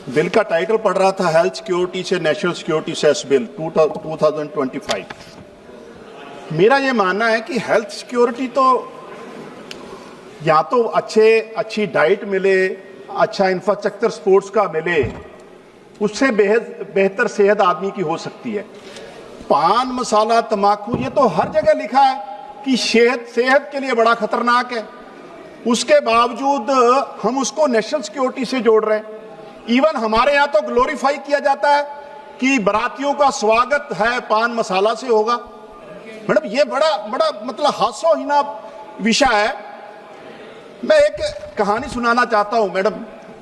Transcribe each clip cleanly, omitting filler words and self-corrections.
Bill का title पढ़ रहा था, हेल्थ सिक्योरिटी से नेशनल सिक्योरिटी सेस बिल 2025। मेरा ये मानना है कि हेल्थ सिक्योरिटी तो या तो अच्छी डाइट मिले, अच्छा इंफ्रास्ट्रक्चर स्पोर्ट्स का मिले, उससे बेहतर सेहत आदमी की हो सकती है। पान मसाला तंबाकू ये तो हर जगह लिखा है कि सेहत के लिए बड़ा खतरनाक है, उसके बावजूद हम उसको नेशनल सिक्योरिटी से जोड़ रहे हैं। इवन हमारे यहां तो ग्लोरीफाई किया जाता है कि बारातियों का स्वागत है पान मसाला से होगा। मैडम ये बड़ा मतलब हास्यहीन विषय है। मैं एक कहानी सुनाना चाहता हूं मैडम।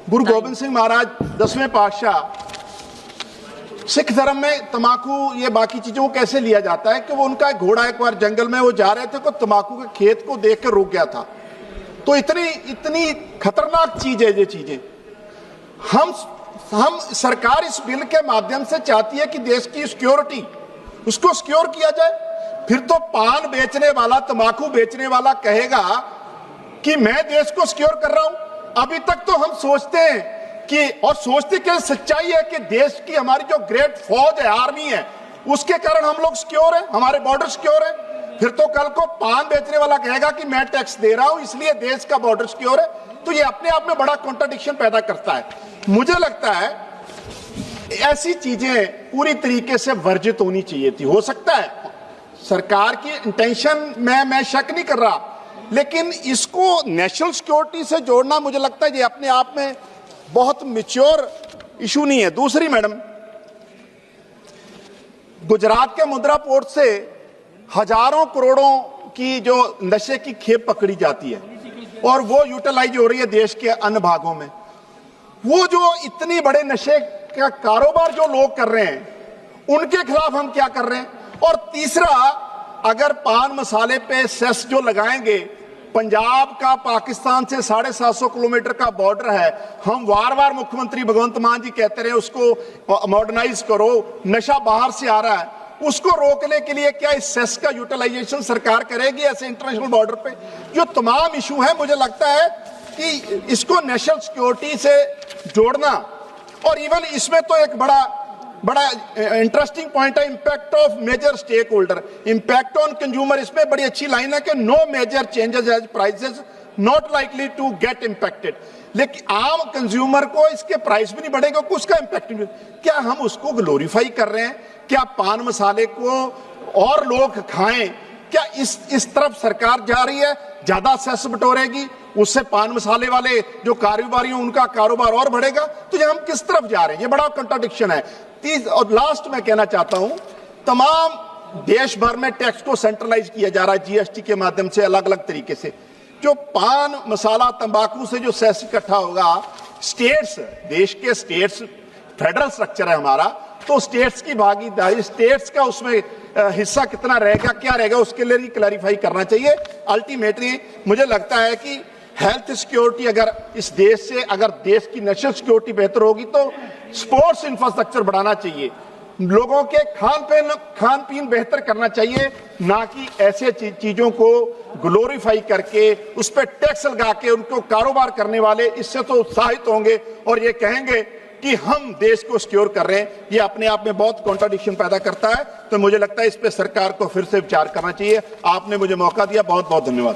गुरु गोबिंद सिंह महाराज 10वें पातशाह, सिख धर्म में तंबाकू ये बाकी चीजों को कैसे लिया जाता है कि वो उनका एक घोड़ा एक बार जंगल में वो जा रहे थे, को तंबाकू के खेत को देखकर रुक गया था। तो इतनी खतरनाक चीज है ये चीजें। हम सरकार इस बिल के माध्यम से चाहती है कि देश की सिक्योरिटी उसको सिक्योर किया जाए। फिर तो पान बेचने वाला, तंबाकू बेचने वाला कहेगा कि मैं देश को सिक्योर कर रहा हूं। अभी तक तो हम सोचते हैं कि, और सोचते कि सच्चाई है कि देश की हमारी जो ग्रेट फौज है, आर्मी है, उसके कारण हम लोग सिक्योर हैं, हमारे बॉर्डर सिक्योर है। फिर तो कल को पान बेचने वाला कहेगा कि मैं टैक्स दे रहा हूं इसलिए देश का बॉर्डर सिक्योर है। तो ये अपने आप में बड़ा कॉन्ट्रडिक्शन पैदा करता है। मुझे लगता है ऐसी चीजें पूरी तरीके से वर्जित होनी चाहिए थी। हो सकता है सरकार की इंटेंशन में मैं शक नहीं कर रहा, लेकिन इसको नेशनल सिक्योरिटी से जोड़ना मुझे लगता है ये अपने आप में बहुत मैच्योर इशू नहीं है। दूसरी मैडम, गुजरात के मुंद्रा पोर्ट से हजारों करोड़ों की जो नशे की खेप पकड़ी जाती है और वो यूटिलाइज हो रही है देश के अन्य भागों में। वो जो इतनी बड़े नशे का कारोबार जो लोग कर रहे हैं उनके खिलाफ हम क्या कर रहे हैं। और तीसरा, अगर पान मसाले पे सेस जो लगाएंगे, पंजाब का पाकिस्तान से 750 किलोमीटर का बॉर्डर है, हम बार मुख्यमंत्री भगवंत मान जी कहते रहे उसको मॉडर्नाइज करो, नशा बाहर से आ रहा है, उसको रोकने के लिए क्या इस सेस का यूटिलाइजेशन सरकार करेगी ऐसे इंटरनेशनल बॉर्डर पे? जो तमाम इशू है मुझे लगता है कि इसको नेशनल सिक्योरिटी से जोड़ना। और इवन इसमें तो एक बड़ा इंटरेस्टिंग पॉइंट है, impact of major stake holder, impact on consumer. इसमें बड़ी अच्छी लाइन है कि no major changes as prices not likely to get impacted. लेकिन आम कंज्यूमर को इसके प्राइस भी नहीं बढ़ेगा, उसका इंपैक्ट नहीं। क्या हम उसको ग्लोरीफाई कर रहे हैं? क्या पान मसाले को और लोग खाएं? क्या इस तरफ सरकार जा रही है? ज्यादा सेस बटोरेगी, उससे पान मसाले वाले जो कारोबारी हैं उनका कारोबार और बढ़ेगा। तो ये हम किस तरफ जा रहे हैं? ये बड़ा कॉन्ट्रडिक्शन है। और लास्ट में कहना चाहता हूं, तमाम देश भर में टैक्स को सेंट्रलाइज किया जा रहा है जीएसटी के माध्यम से, अलग अलग तरीके से। जो पान मसाला तंबाकू से जो सेस इकट्ठा होगा, स्टेट्स, देश के स्टेट्स, फेडरल स्ट्रक्चर है हमारा, तो स्टेट्स की भागीदारी, स्टेट्स का उसमें हिस्सा कितना रहेगा, क्या रहेगा, उसके लिए भी क्लैरिफाई करना चाहिए। अल्टीमेटली मुझे लगता है कि हेल्थ सिक्योरिटी अगर इस देश से, अगर देश की नेशनल सिक्योरिटी बेहतर होगी तो स्पोर्ट्स इंफ्रास्ट्रक्चर बढ़ाना चाहिए, लोगों के खान पीन बेहतर करना चाहिए, ना कि ऐसे चीजों को ग्लोरीफाई करके उस पर टैक्स लगा के उनको कारोबार करने वाले इससे तो उत्साहित होंगे और ये कहेंगे कि हम देश को सिक्योर कर रहे हैं। ये अपने आप में बहुत कॉन्ट्रडिक्शन पैदा करता है। तो मुझे लगता है इस पे सरकार को फिर से विचार करना चाहिए। आपने मुझे मौका दिया, बहुत बहुत धन्यवाद।